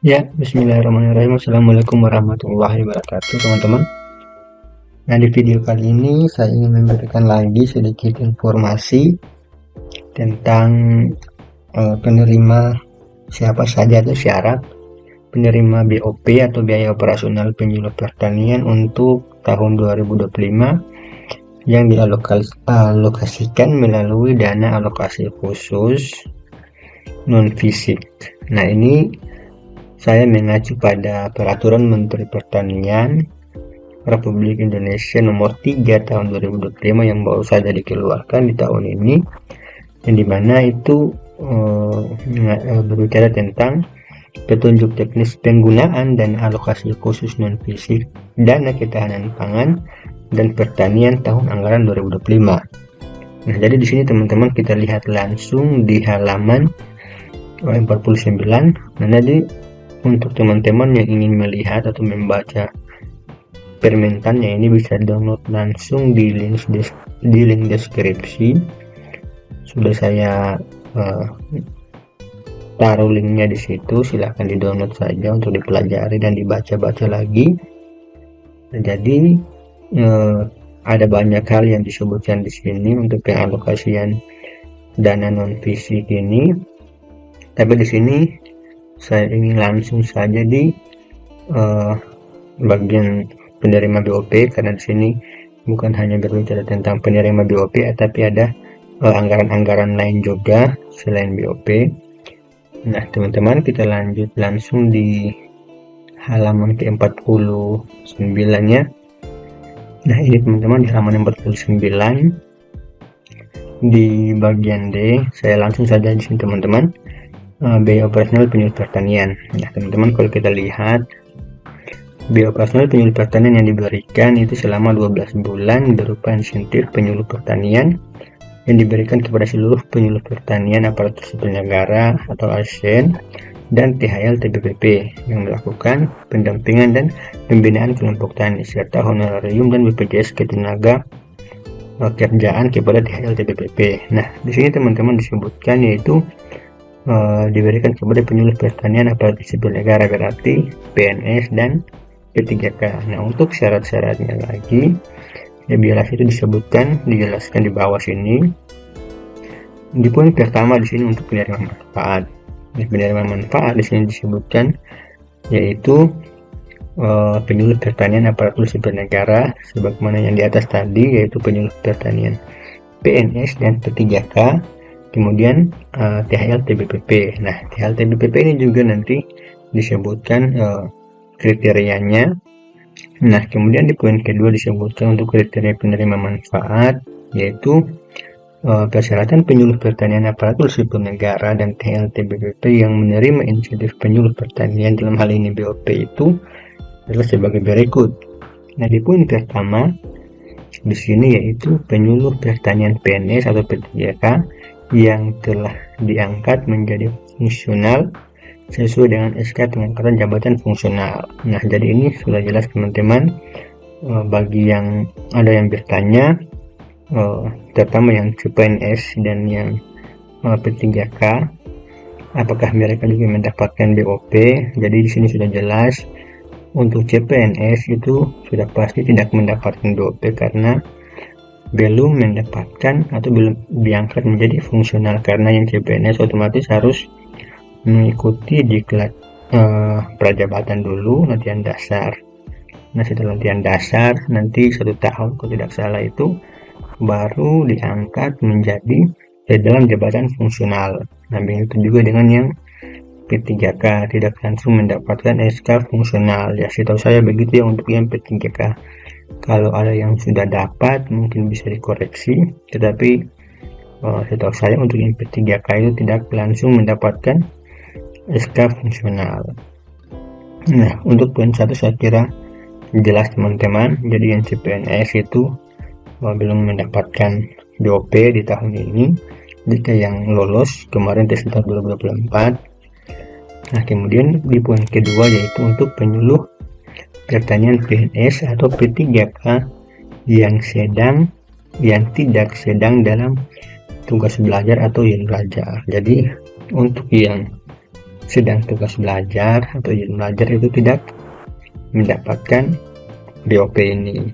Ya, bismillahirrahmanirrahim. Assalamualaikum warahmatullahi wabarakatuh, teman-teman. Nah, di video kali ini saya ingin memberikan lagi sedikit informasi tentang penerima siapa saja atau syarat penerima BOP atau biaya operasional penyuluh pertanian untuk tahun 2025 yang dialokasikan melalui dana alokasi khusus non-fisik. Nah, ini saya mengacu pada Peraturan Menteri Pertanian Republik Indonesia nomor 3 tahun 2025 yang baru saja dikeluarkan di tahun ini, yang dimana itu berbicara tentang petunjuk teknis penggunaan dan alokasi khusus non-fisik dana ketahanan pangan dan pertanian tahun anggaran 2025. Nah, jadi di sini teman-teman kita lihat langsung di halaman 49. Nah, jadi untuk teman-teman yang ingin melihat atau membaca permentannya ini bisa download langsung di link deskripsi. Sudah saya taruh linknya di situ, silahkan di download saja untuk dipelajari dan dibaca-baca lagi. Nah, jadi ada banyak hal yang disebutkan di sini untuk pengalokasian dana non fisik ini, tapi di sini saya ingin langsung saja di bagian penerima BOP, karena di sini bukan hanya berbicara tentang penerima BOP, tapi ada anggaran-anggaran lain juga selain BOP. Nah, teman-teman, kita lanjut langsung di halaman ke-49-nya. Nah, ini teman-teman di halaman 49 di bagian D, saya langsung saja di sini teman-teman, biaya operasional penyuluh pertanian. Nah, teman-teman, kalau kita lihat biaya operasional penyuluh pertanian yang diberikan itu selama 12 bulan berupa insentif penyuluh pertanian yang diberikan kepada seluruh penyuluh pertanian aparatur sipil negara atau ASN dan THL TBPP yang melakukan pendampingan dan pembinaan kelompok tani serta honorarium dan BPJS ketenaga kerjaan kepada THL TBPP. Nah, di sini teman-teman disebutkan yaitu diberikan kepada penyuluh pertanian aparatur sipil negara, berarti PNS dan P3K. Nah, untuk syarat-syaratnya lagi ya biasa itu dijelaskan di bawah sini. Di poin pertama di sini untuk penerima manfaat. Penerima manfaat di sini disebutkan yaitu penyuluh pertanian aparatur sipil negara sebagaimana yang di atas tadi, yaitu penyuluh pertanian PNS dan P3K. Kemudian THL TBPP. Nah, THL TBPP ini juga nanti disebutkan kriterianya. Nah, kemudian di poin kedua disebutkan untuk kriteria penerima manfaat, yaitu persyaratan penyuluh pertanian aparatur sipil negara dan THL TBPP yang menerima insentif penyuluh pertanian dalam hal ini BOP itu adalah sebagai berikut. Nah, di poin pertama di sini yaitu penyuluh pertanian PNS atau P3K yang telah diangkat menjadi fungsional sesuai dengan SK pengangkatan jabatan fungsional. Nah, jadi ini sudah jelas teman-teman. Bagi yang ada yang bertanya, terutama yang CPNS dan yang P3K, apakah mereka juga mendapatkan BOP? Jadi di sini sudah jelas untuk CPNS itu sudah pasti tidak mendapatkan BOP karena belum mendapatkan atau belum diangkat menjadi fungsional, karena yang CPNS otomatis harus mengikuti diklat prajabatan dulu, latihan dasar. Nah, setelah latihan dasar nanti 1 tahun kalau tidak salah itu baru diangkat menjadi dalam jabatan fungsional. Nah, begitu juga dengan yang P3K tidak langsung mendapatkan SK fungsional. Ya, setahu saya begitu ya untuk yang P3K. Kalau ada yang sudah dapat mungkin bisa dikoreksi, tetapi setahu saya untuk yang P3K itu tidak langsung mendapatkan SK fungsional. Nah, untuk poin 1 saya kira jelas teman-teman. Jadi yang CPNS itu belum mendapatkan BOP di tahun ini jika yang lolos kemarin tes 2024. Nah, kemudian di poin kedua yaitu untuk penyuluh pertanian PNS atau P3K yang tidak sedang dalam tugas belajar atau yang belajar. Jadi untuk yang sedang tugas belajar atau izin belajar itu tidak mendapatkan BOP ini.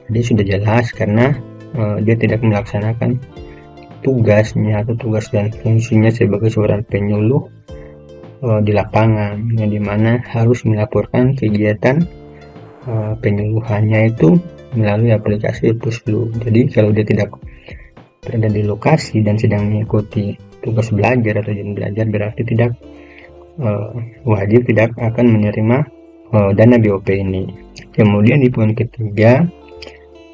Jadi sudah jelas karena dia tidak melaksanakan tugasnya atau tugas dan fungsinya sebagai seorang penyuluh di lapangan, yang dimana harus melaporkan kegiatan penyuluhannya itu melalui aplikasi Puslu. Jadi kalau dia tidak berada di lokasi dan sedang mengikuti tugas belajar atau izin belajar, berarti tidak wajib tidak akan menerima dana BOP ini. Kemudian di poin ketiga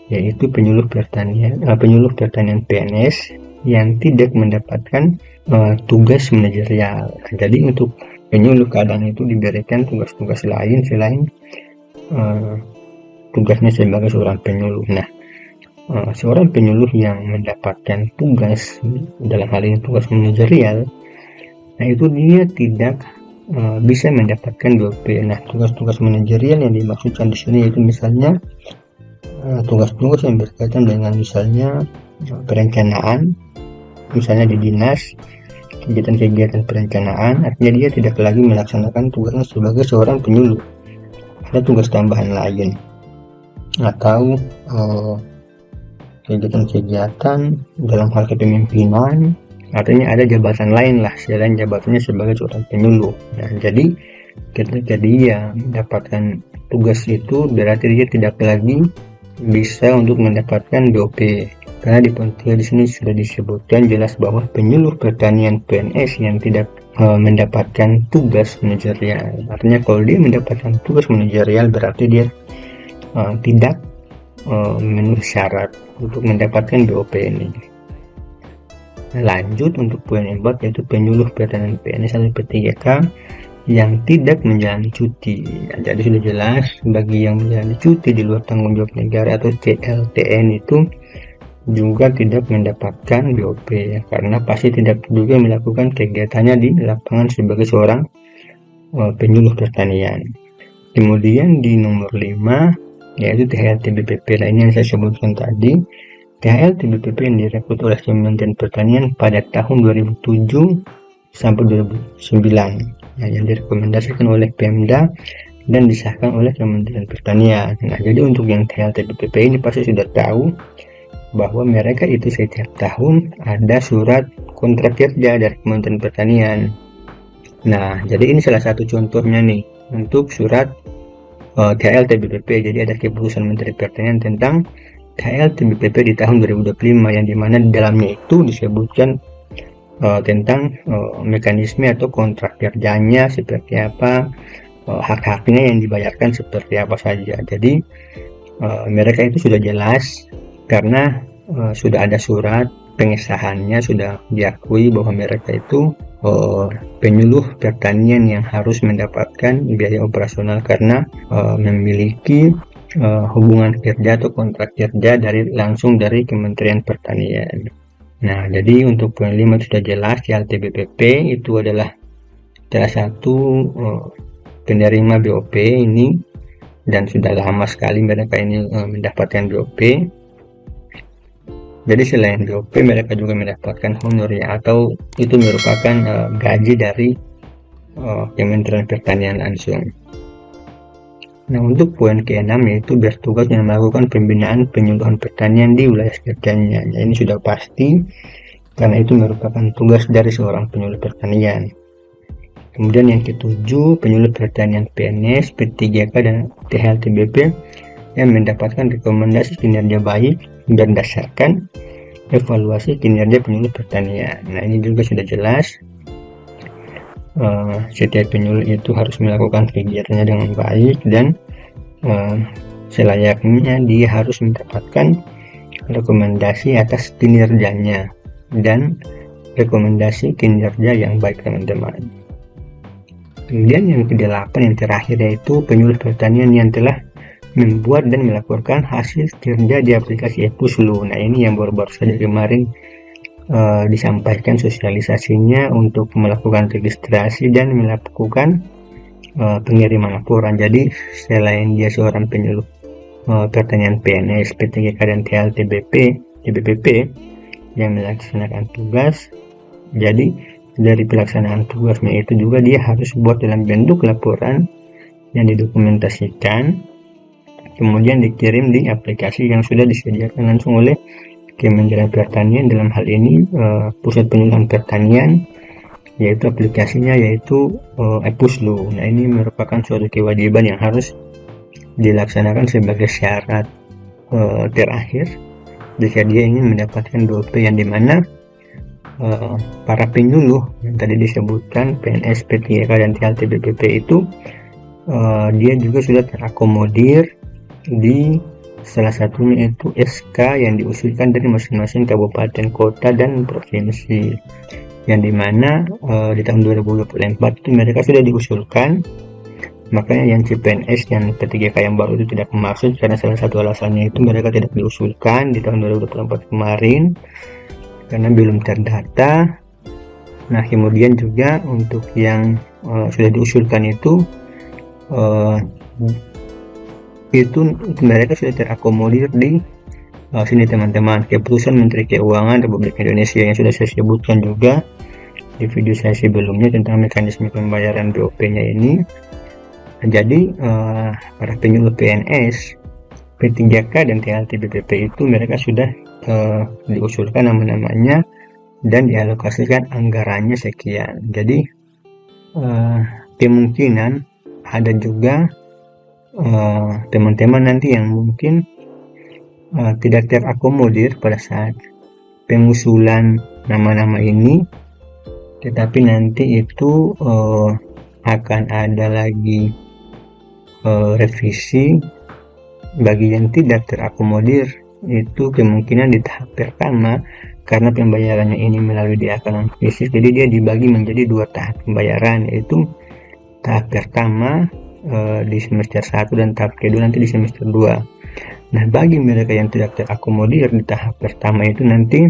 yaitu penyuluh pertanian PNS yang tidak mendapatkan tugas manajerial. Jadi untuk penyuluh kadang itu diberikan tugas-tugas lain selain tugasnya sebagai seorang penyuluh. Nah, seorang penyuluh yang mendapatkan tugas, dalam hal ini tugas manajerial, nah itu dia tidak bisa mendapatkan BOP. Nah, tugas-tugas manajerial yang dimaksudkan di sini yaitu misalnya tugas-tugas yang berkaitan dengan misalnya perencanaan, misalnya di dinas, kegiatan-kegiatan perencanaan, artinya dia tidak lagi melaksanakan tugasnya sebagai seorang penyuluh. Ada tugas tambahan lain, atau kegiatan-kegiatan dalam hal kepemimpinan, artinya ada jabatan lain lah selain jabatannya sebagai seorang penyuluh. Nah, jadi ketika dia mendapatkan tugas itu berarti dia tidak lagi bisa untuk mendapatkan BOP, karena di poin 3 di sini sudah disebutkan jelas bahwa penyuluh pertanian PNS yang tidak mendapatkan tugas manajerial, artinya kalau dia mendapatkan tugas manajerial berarti dia tidak memenuhi syarat untuk mendapatkan BOP ini. Lanjut untuk poin 4 yaitu penyuluh pertanian PNS atau P3K yang tidak menjalani cuti. Jadi sudah jelas bagi yang menjalani cuti di luar tanggung jawab negara atau CLTN itu juga tidak mendapatkan BOP karena pasti tidak juga melakukan kegiatannya di lapangan sebagai seorang penyuluh pertanian. Kemudian di nomor 5 yaitu THL TBPP lainnya yang saya sebutkan tadi. THL TBPP yang direkrut oleh Kementerian Pertanian pada tahun 2007 sampai 2009, yang direkomendasikan oleh Pemda dan disahkan oleh Kementerian Pertanian. Nah, jadi untuk yang THL TBPP ini pasti sudah tahu bahwa mereka itu setiap tahun ada surat kontrak kerja dari Kementerian Pertanian. Nah, jadi ini salah satu contohnya nih untuk surat THL TBPP. Jadi ada keputusan Menteri Pertanian tentang THL TBPP di tahun 2025 yang dimana di dalamnya itu disebutkan tentang mekanisme atau kontrak kerjanya seperti apa, hak-haknya yang dibayarkan seperti apa saja. Jadi mereka itu sudah jelas karena sudah ada surat pengesahannya, sudah diakui bahwa mereka itu penyuluh pertanian yang harus mendapatkan biaya operasional karena memiliki hubungan kerja atau kontrak kerja langsung dari Kementerian Pertanian. Nah, jadi untuk poin 5 sudah jelas, THL-TBPP itu adalah salah satu penerima BOP ini dan sudah lama sekali mereka ini mendapatkan BOP. Jadi selain BOP mereka juga mendapatkan honor ya, atau itu merupakan gaji dari Kementerian Pertanian langsung. Nah, untuk poin ke-6 yaitu bertugas yang melakukan pembinaan penyuluhan pertanian di wilayah kerjanya. Nah, ini sudah pasti karena itu merupakan tugas dari seorang penyuluh pertanian. Kemudian yang ke-7, penyuluh pertanian PNS, P3K dan THL-TBP yang mendapatkan rekomendasi kinerja baik berdasarkan evaluasi kinerja penyuluh pertanian. Nah, ini juga sudah jelas. Setiap penyuluh itu harus melakukan kegiatannya dengan baik dan selayaknya dia harus mendapatkan rekomendasi atas kinerjanya dan rekomendasi kinerja yang baik, teman-teman. Kemudian yang ke-8 yang terakhir yaitu penyuluh pertanian yang telah membuat dan melaporkan hasil kerja di aplikasi Puslu. Nah, ini yang baru-baru saja kemarin disampaikan sosialisasinya untuk melakukan registrasi dan melakukan pengiriman laporan. Jadi selain dia seorang penyuluh pertanian PNS, P3K dan THL-TBPP yang melaksanakan tugas, jadi dari pelaksanaan tugasnya itu juga dia harus buat dalam bentuk laporan yang didokumentasikan, kemudian dikirim di aplikasi yang sudah disediakan langsung oleh Kementerian Pertanian, dalam hal ini Pusat Penyuluhan Pertanian, yaitu aplikasinya yaitu Epuslu. Nah, ini merupakan suatu kewajiban yang harus dilaksanakan sebagai syarat terakhir jika dia ingin mendapatkan BOP, yang dimana para penyuluh yang tadi disebutkan PNS, P3K, dan TLT BPP itu dia juga sudah terakomodir di salah satunya itu SK yang diusulkan dari masing-masing kabupaten, kota, dan provinsi, yang dimana di tahun 2024 itu mereka sudah diusulkan. Makanya yang CPNS yang P3K yang baru itu tidak masuk karena salah satu alasannya itu mereka tidak diusulkan di tahun 2024 kemarin karena belum terdata. Nah, kemudian juga untuk yang sudah diusulkan itu mereka sudah terakomodir di sini teman-teman, keputusan Menteri Keuangan Republik Indonesia yang sudah saya sebutkan juga di video saya sebelumnya tentang mekanisme pembayaran BOP-nya ini. Jadi para penyuluh PNS, P3K, dan TLT BPP itu mereka sudah diusulkan nama-namanya dan dialokasikan anggarannya sekian. Jadi kemungkinan ada juga teman-teman nanti yang mungkin tidak terakomodir pada saat pengusulan nama-nama ini, tetapi nanti itu akan ada lagi revisi. Bagi yang tidak terakomodir itu kemungkinan di tahap pertama, karena pembayarannya ini melalui diakan non fisik, jadi dia dibagi menjadi 2 tahap pembayaran, yaitu tahap pertama di semester 1 dan tahap kedua nanti di semester 2. Nah, bagi mereka yang tidak terakomodir di tahap pertama itu nanti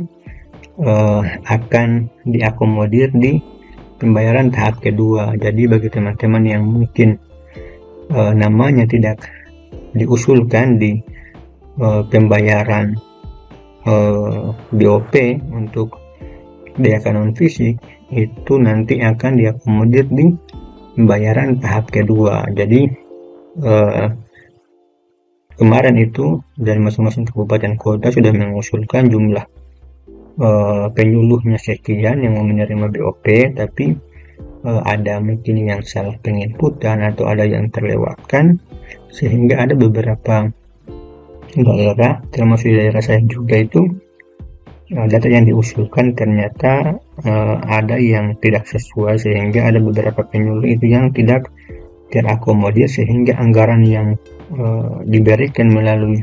akan diakomodir di pembayaran tahap kedua. Jadi bagi teman-teman yang mungkin namanya tidak diusulkan di pembayaran BOP untuk biaya non fisik, itu nanti akan diakomodir di pembayaran tahap kedua. Jadi kemarin itu dari masing-masing kabupaten kota sudah mengusulkan jumlah penyuluhnya sekian yang mau menerima BOP, tapi ada mungkin yang salah penginputan atau ada yang terlewatkan, sehingga ada beberapa daerah, termasuk daerah saya juga itu, data yang diusulkan ternyata ada yang tidak sesuai, sehingga ada beberapa penyuluh itu yang tidak terakomodir, sehingga anggaran yang diberikan melalui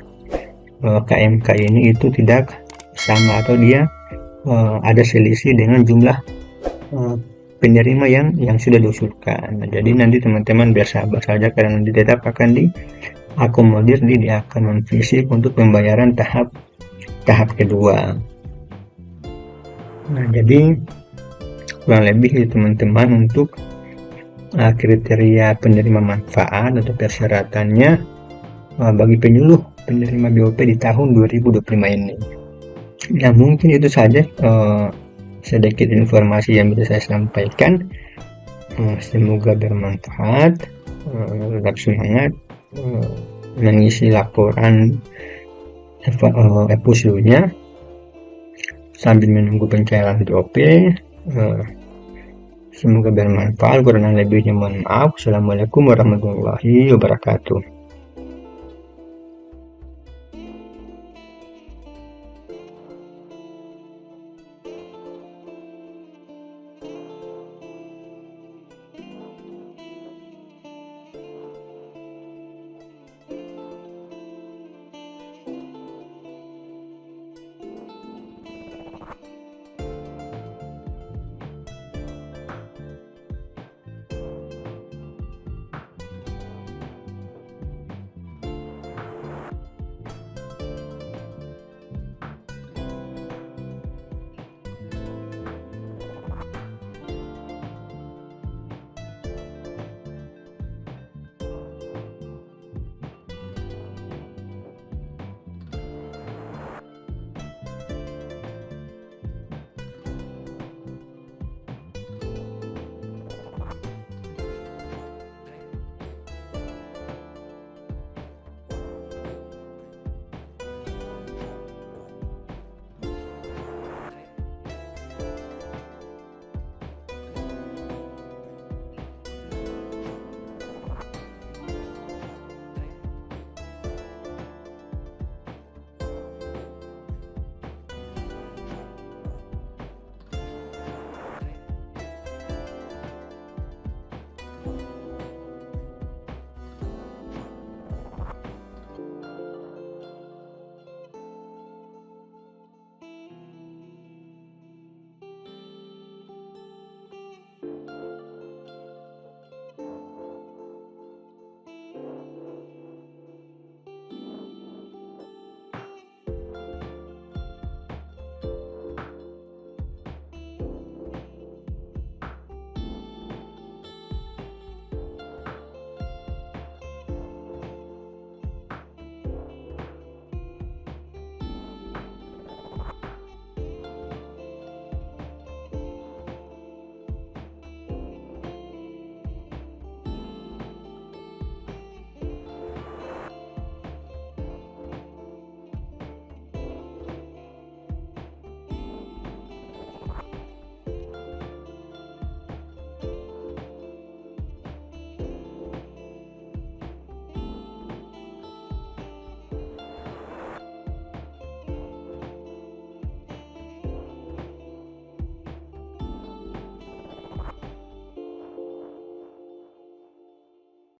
KMK ini itu tidak sama, atau dia ada selisih dengan jumlah penerima yang sudah diusulkan. Nah, jadi nanti teman-teman bersabar saja karena nanti tetap akan diakomodir di diakan non fisik untuk pembayaran tahap kedua. Nah, jadi kurang lebih teman-teman untuk kriteria penerima manfaat atau persyaratannya bagi penyuluh penerima BOP di tahun 2025 ini. Nah, mungkin itu saja sedikit informasi yang bisa saya sampaikan. Semoga bermanfaat. Tetap semangat mengisi laporan Epuslunya sambil menunggu pencairan BOP. Semoga bermanfaat. Kurang lebihnya mohon maaf. Assalamualaikum warahmatullahi wabarakatuh.